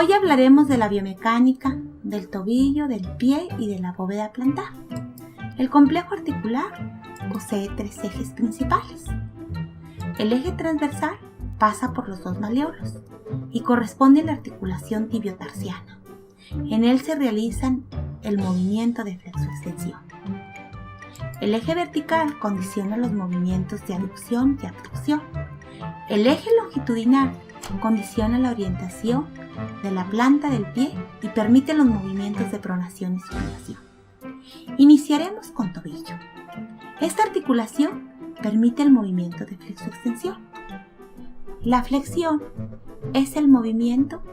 Hoy hablaremos de la biomecánica, del tobillo, del pie y de la bóveda plantar. El complejo articular posee 3 ejes principales. El eje transversal pasa por los 2 malleolos y corresponde a la articulación tibiotarsiana. En él se realizan el movimiento de flexoextensión. El eje vertical condiciona los movimientos de aducción y abducción. El eje longitudinal condiciona la orientación de la planta del pie y permite los movimientos de pronación y supinación. Iniciaremos con tobillo. Esta articulación permite el movimiento de flexoextensión. La flexión es el movimiento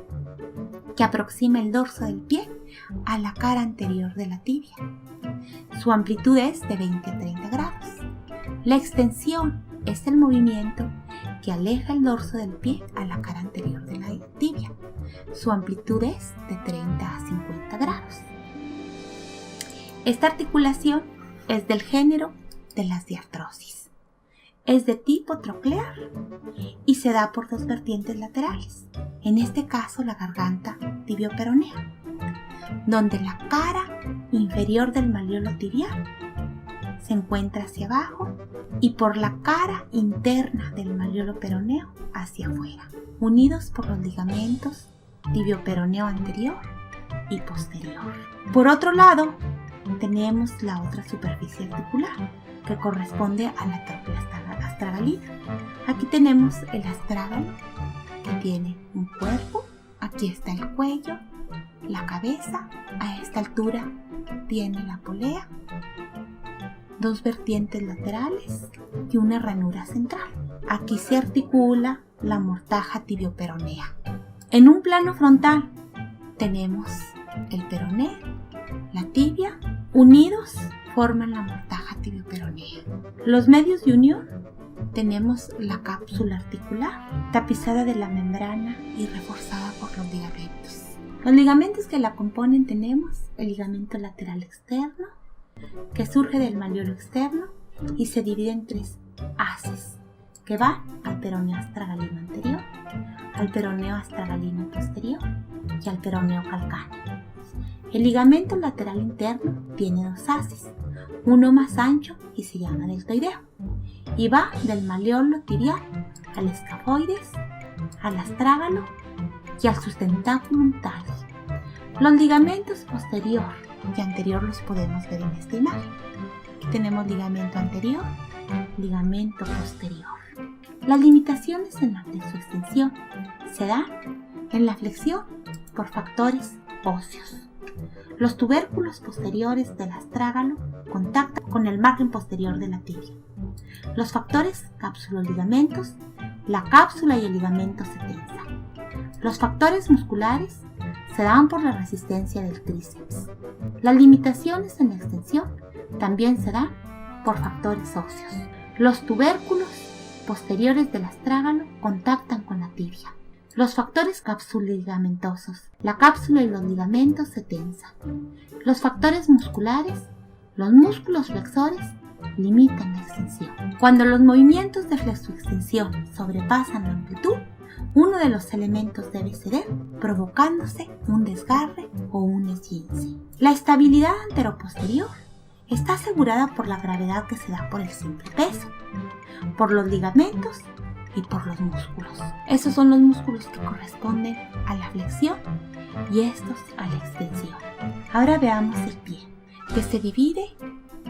que aproxima el dorso del pie a la cara anterior de la tibia. Su amplitud es de 20 a 30 grados. La extensión es el movimiento que aleja el dorso del pie a la cara anterior de la tibia. Su amplitud es de 30 a 50 grados. Esta articulación es del género de las diartrosis. Es de tipo troclear y se da por 2 vertientes laterales, en este caso la garganta tibioperonea, donde la cara inferior del malleolo tibial se encuentra hacia abajo y por la cara interna del malleolo peroneo hacia afuera, unidos por los ligamentos tibioperoneo anterior y posterior. Por otro lado, tenemos la otra superficie articular que corresponde a la trópula astragalina. Aquí tenemos el astrágalo que tiene un cuerpo, aquí está el cuello, la cabeza, a esta altura tiene la polea, 2 vertientes laterales y una ranura central. Aquí se articula la mortaja tibioperonea. En un plano frontal tenemos el peroné, la tibia, unidos forman la mortaja tibioperonea. Los medios de unión tenemos la cápsula articular, tapizada de la membrana y reforzada por los ligamentos. Los ligamentos que la componen tenemos el ligamento lateral externo, que surge del malleolo externo y se divide en 3 haces, que van al peroneo astragalino anterior, al peroneo astragalino posterior y al peroneo calcáneo. El ligamento lateral interno tiene 2 haces, uno más ancho y se llama deltoideo, y va del malleolo tibial al escafoides, al astrágalo y al sustentáculum talis. Los ligamentos posterior y anterior los podemos ver en esta imagen. Aquí tenemos ligamento anterior, ligamento posterior. Las limitaciones en la flexoextensión se dan en la flexión por factores óseos. Los tubérculos posteriores del astrágalo contactan con el margen posterior de la tibia. Los factores cápsulo-ligamentos, la cápsula y el ligamento se tensan. Los factores musculares se dan por la resistencia del tríceps. Las limitaciones en la extensión también se dan por factores óseos. Los tubérculos posteriores del astrágalo contactan con la tibia. Los factores cápsulo-ligamentosos, la cápsula y los ligamentos se tensan. Los factores musculares, los músculos flexores, limitan la extensión. Cuando los movimientos de flexoextensión sobrepasan la amplitud, uno de los elementos debe ceder, provocándose un desgarre o un esguince. La estabilidad anteroposterior está asegurada por la gravedad que se da por el simple peso, por los ligamentos y por los músculos. Esos son los músculos que corresponden a la flexión y estos a la extensión. Ahora veamos el pie, que se divide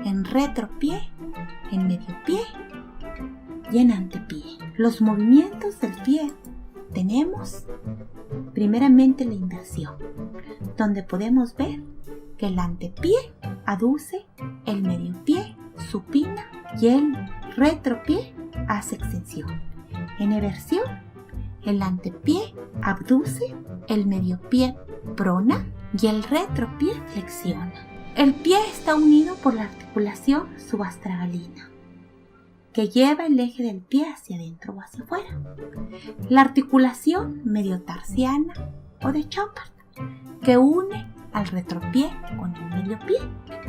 en retropié, en mediopié y en antepié. Los movimientos del pie tenemos primeramente la inversión, donde podemos ver que el antepié aduce, el mediopié supina y el retropié hace extensión. En eversión, el antepié abduce, el mediopié prona y el retropié flexiona. El pie está unido por la articulación subastragalina, que lleva el eje del pie hacia adentro o hacia afuera. La articulación mediotarsiana o de Chopard, que une al retropié con el mediopié.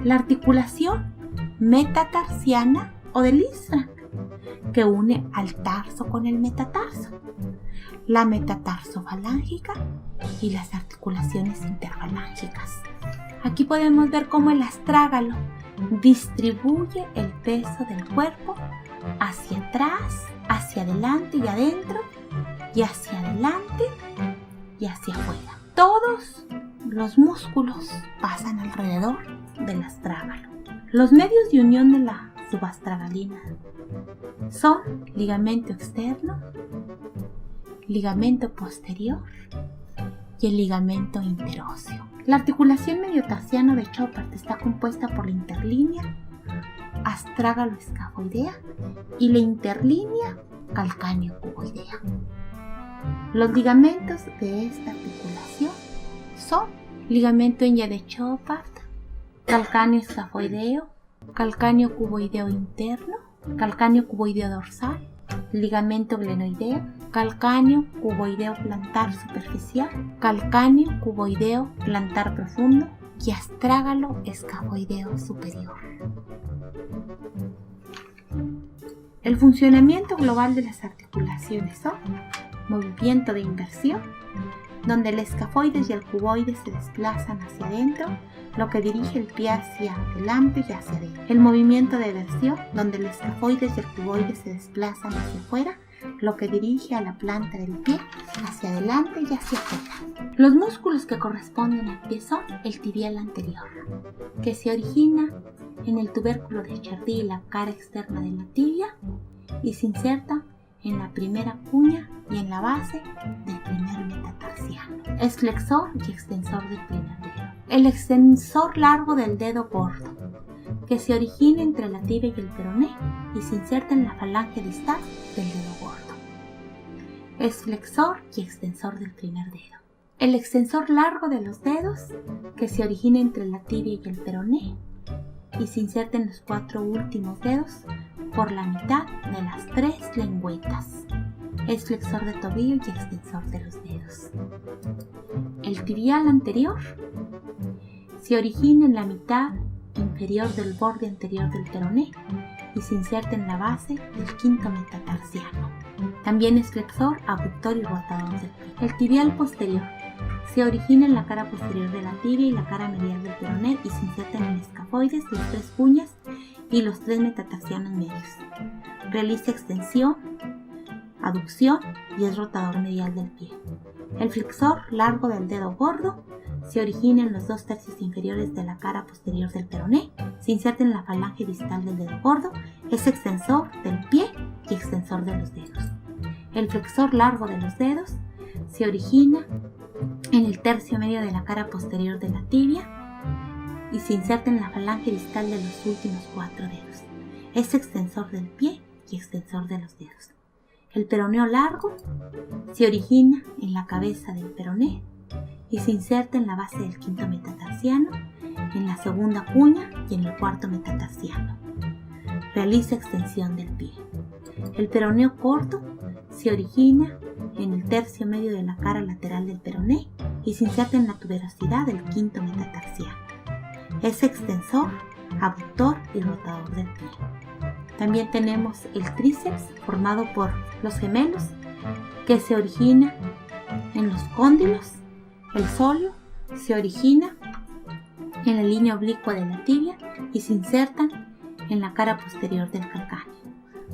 La articulación metatarsiana o de Lisfranc, que une al tarso con el metatarso. la metatarsofalángica y las articulaciones interfalángicas. Aquí podemos ver cómo el astrágalo distribuye el peso del cuerpo hacia atrás, hacia adelante y adentro, y hacia adelante y hacia afuera. Todos los músculos pasan alrededor del astrágalo. Los medios de unión de la subastragalina son ligamento externo, ligamento posterior y el ligamento interóseo. La articulación mediotarsiano de Chopard está compuesta por la interlínea astrágalo-escafoidea y la interlínea calcáneo-cuboidea. Los ligamentos de esta articulación son ligamento Inge de Chopard, calcáneo-escafoideo, calcáneo-cuboideo interno, calcáneo-cuboideo dorsal, ligamento glenoideo, calcáneo-cuboideo plantar superficial, calcáneo-cuboideo plantar profundo y astrágalo-escafoideo superior. El funcionamiento global de las articulaciones son movimiento de inversión, donde el escafoides y el cuboides se desplazan hacia adentro, lo que dirige el pie hacia adelante y hacia adentro. El movimiento de eversión, donde el escafoides y el cuboides se desplazan hacia afuera, lo que dirige a la planta del pie hacia adelante y hacia afuera. Los músculos que corresponden al pie son el tibial anterior, que se origina en el tubérculo de Chardy y la cara externa de la tibia y se inserta en la primera cuña y en la base del primer metatarsiano. Es flexor y extensor del primer dedo. El extensor largo del dedo gordo, que se origina entre la tibia y el peroné y se inserta en la falange distal del dedo gordo. Es flexor y extensor del primer dedo. El extensor largo de los dedos, que se origina entre la tibia y el peroné y se inserta en los 4 últimos dedos por la mitad de las 3 lengüetas. Es flexor de tobillo y extensor de los dedos. El tibial anterior se origina en la mitad inferior del borde anterior del peroné y se inserta en la base del quinto metatarsiano. También es flexor, abductor y rotador del pie. El tibial posterior se origina en la cara posterior de la tibia y la cara medial del peroné y se inserta en el escafoides, las 3 cuñas y los 3 metatarsianos medios. Realiza extensión, aducción y es rotador medial del pie. El flexor largo del dedo gordo se origina en los 2 tercios inferiores de la cara posterior del peroné, se inserta en la falange distal del dedo gordo, es extensor del pie y extensor de los dedos. El flexor largo de los dedos se origina en el tercio medio de la cara posterior de la tibia y se inserta en la falange distal de los últimos 4 dedos. Es extensor del pie y extensor de los dedos. El peroneo largo se origina en la cabeza del peroné y se inserta en la base del quinto metatarsiano, en la segunda cuña y en el cuarto metatarsiano. Realiza extensión del pie. El peroneo corto se origina en el tercio medio de la cara lateral del peroné y se inserta en la tuberosidad del quinto metatarsiano. Es extensor, abductor y rotador del pie. También tenemos el tríceps formado por los gemelos que se origina en los cóndilos. El sóleo se origina en la línea oblicua de la tibia y se insertan en la cara posterior del calcáneo.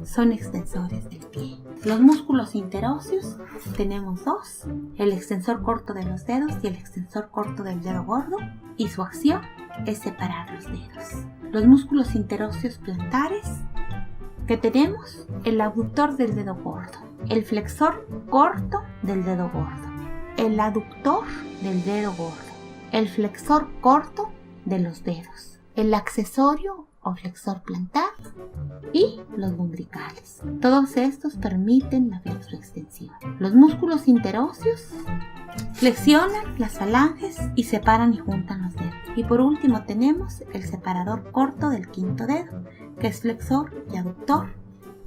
Son extensores del pie. Los músculos interóseos tenemos 2, el extensor corto de los dedos y el extensor corto del dedo gordo, y su acción es separar los dedos. Los músculos interóseos plantares que tenemos el abductor del dedo gordo, el flexor corto del dedo gordo, el aductor del dedo gordo, el flexor corto de los dedos, el accesorio o flexor plantar y los lumbricales. Todos estos permiten la flexoextensión. Los músculos interóseos flexionan las falanges y separan y juntan los dedos. Y por último tenemos el separador corto del quinto dedo, que es flexor y aductor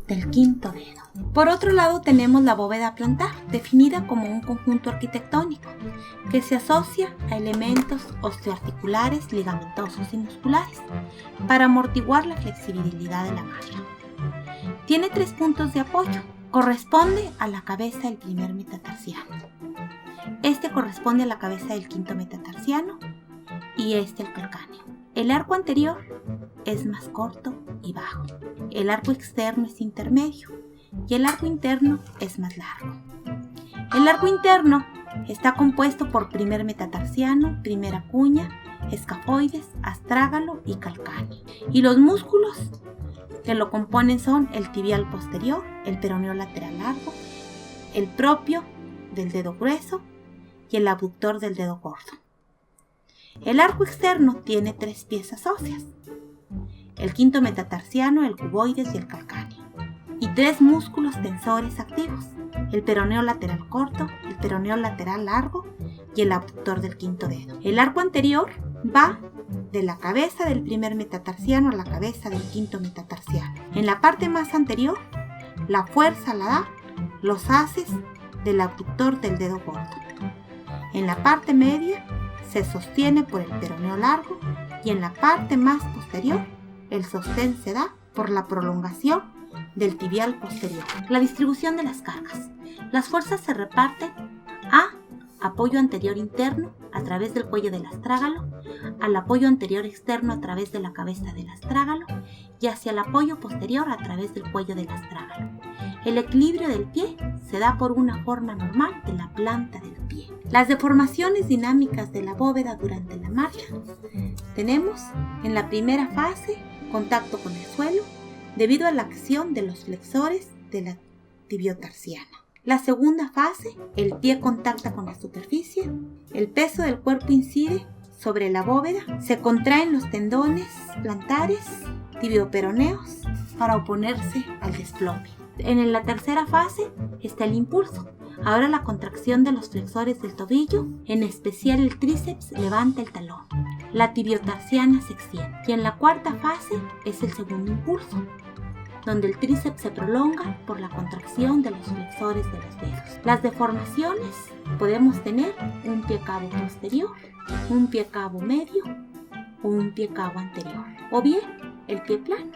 del quinto dedo. Por otro lado tenemos la bóveda plantar, definida como un conjunto arquitectónico que se asocia a elementos osteoarticulares, ligamentosos y musculares para amortiguar la flexibilidad de la malla. Tiene 3 puntos de apoyo, corresponde a la cabeza del primer metatarsiano. Este corresponde a la cabeza del quinto metatarsiano y este al calcáneo. El arco anterior es más corto y bajo. El arco externo es intermedio y el arco interno es más largo. El arco interno está compuesto por primer metatarsiano, primera cuña, escafoides, astrágalo y calcáneo. Y los músculos que lo componen son el tibial posterior, el peroneo lateral largo, el propio del dedo grueso y el abductor del dedo gordo. El arco externo tiene 3 piezas óseas, el quinto metatarsiano, el cuboides y el calcáneo, y 3 músculos tensores activos, el peroneo lateral corto, el peroneo lateral largo y el abductor del quinto dedo. El arco anterior va de la cabeza del primer metatarsiano a la cabeza del quinto metatarsiano. En la parte más anterior, la fuerza la da los haces del abductor del dedo gordo. En la parte media se sostiene por el peroneo largo y en la parte más posterior el sostén se da por la prolongación del tibial posterior. La distribución de las cargas. Las fuerzas se reparten a apoyo anterior interno a través del cuello del astrágalo, al apoyo anterior externo a través de la cabeza del astrágalo y hacia el apoyo posterior a través del cuello del astrágalo. El equilibrio del pie se da por una forma normal de la planta del pie. Las deformaciones dinámicas de la bóveda durante la marcha. Tenemos en la primera fase contacto con el suelo debido a la acción de los flexores de la tibiotarsiana. La segunda fase, el pie contacta con la superficie, el peso del cuerpo incide sobre la bóveda, se contraen los tendones plantares, tibioperoneos para oponerse al desplome. En la tercera fase está el impulso. Ahora la contracción de los flexores del tobillo, en especial el tríceps, levanta el talón. La tibiotarsiana se extiende. Y en la cuarta fase es el segundo impulso, donde el tríceps se prolonga por la contracción de los flexores de los dedos. Las deformaciones, podemos tener un pie cabo posterior, un pie cabo medio o un pie cabo anterior, o bien el pie plano,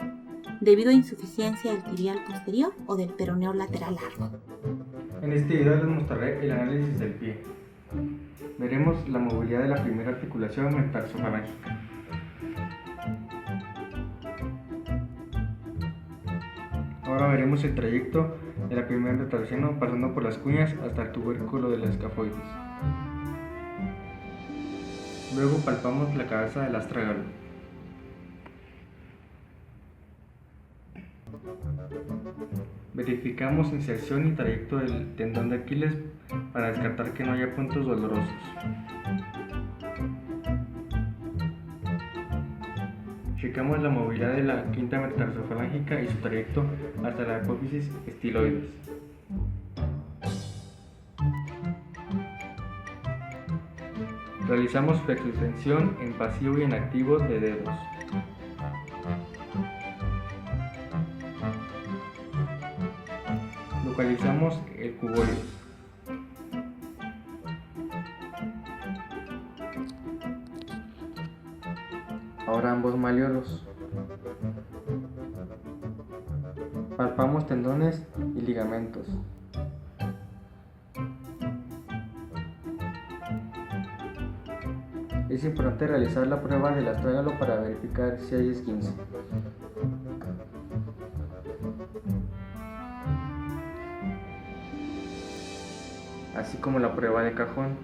debido a insuficiencia del tibial posterior o del peroneo lateral largo. En este video les mostraré el análisis del pie. Veremos la movilidad de la primera articulación metatarsofalangica. Ahora veremos el trayecto de la primera metatarsiano pasando por las cuñas hasta el tubérculo de la escafoides. Luego palpamos la cabeza del astrágalo. Verificamos inserción y trayecto del tendón de Aquiles para descartar que no haya puntos dolorosos. Checamos la movilidad de la quinta metatarsofalangica y su trayecto hasta la apófisis estiloides. Realizamos flexoextensión en pasivo y en activo de dedos. Localizamos el cuboides. Ahora ambos malleolos. Palpamos tendones y ligamentos. Es importante realizar la prueba del astrágalo para verificar si hay esguince. Así como la prueba de cajón.